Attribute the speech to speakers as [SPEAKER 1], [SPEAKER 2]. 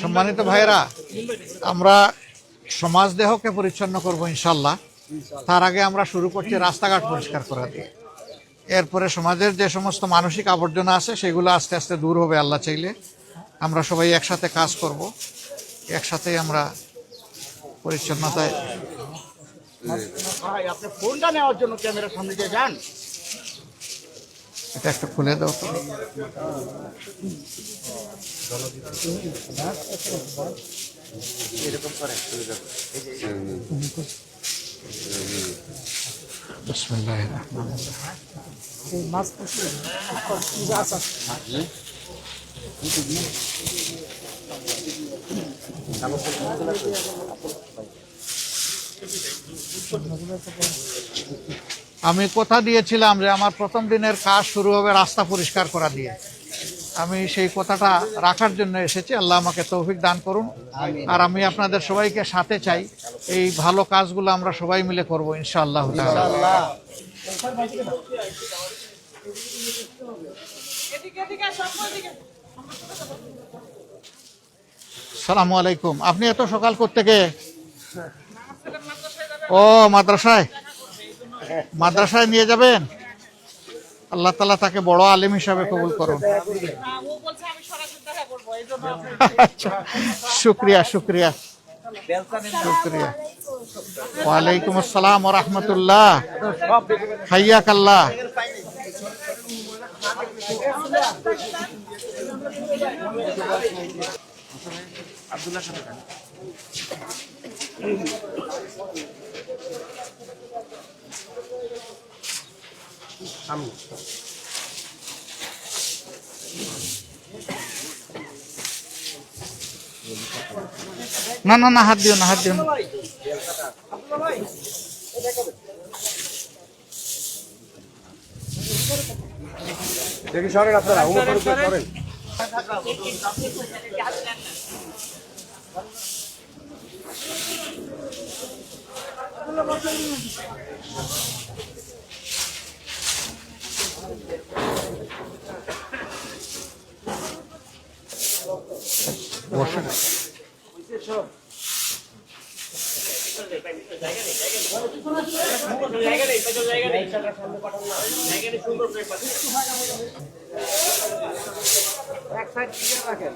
[SPEAKER 1] সম্মানিত ভাইরা, আমরা সমাজ দেহকে পরিচ্ছন্ন করব ইনশাল্লাহ। তার আগে আমরা শুরু করছি রাস্তাঘাট পরিষ্কার করা দিয়ে। এরপরে সমাজের যে সমস্ত মানসিক আবর্জনা আছে সেগুলো আস্তে আস্তে দূর হবে আল্লাহ চাইলে। আমরা সবাই একসাথে কাজ করব, একসাথেই আমরা পরিচ্ছন্নতায়।
[SPEAKER 2] আপনি ফোনটা নেওয়ার জন্য ক্যামেরার সামনে দিয়ে যান।
[SPEAKER 1] এটা একটু খুলে দাও তো। বিসমিল্লাহির রহমানির রহিম। আমি কথা দিয়েছিলাম যে আমার প্রথম দিনের কাজ শুরু হবে রাস্তা পরিষ্কার করা দিয়ে। আমি সেই কথাটা রাখার জন্য এসেছি। আল্লাহ আমাকে তৌফিক দান করুন। আর আমি আপনাদের সবাইকে সাথে চাই, এই ভালো কাজগুলো আমরা সবাই মিলে করবো ইনশাআল্লাহ। আসসালামু আলাইকুম। আপনি এত সকাল কোত্থেকে? ও মাদ্রাসায় নিয়ে যাবেন। আল্লাহ তাআলা তাকে বড় আলেম হিসাবে কবুল করুন। আচ্ছা, শুক্রিয়া। ওয়ালাইকুম আসসালাম ওয়া রাহমাতুল্লাহ। হাইয়াকাল্লাহ। না, হাত দিও না।
[SPEAKER 2] দেখি সরেন আপনারা, সরেন। এক সাইড ক্লিয়ার রাখেন।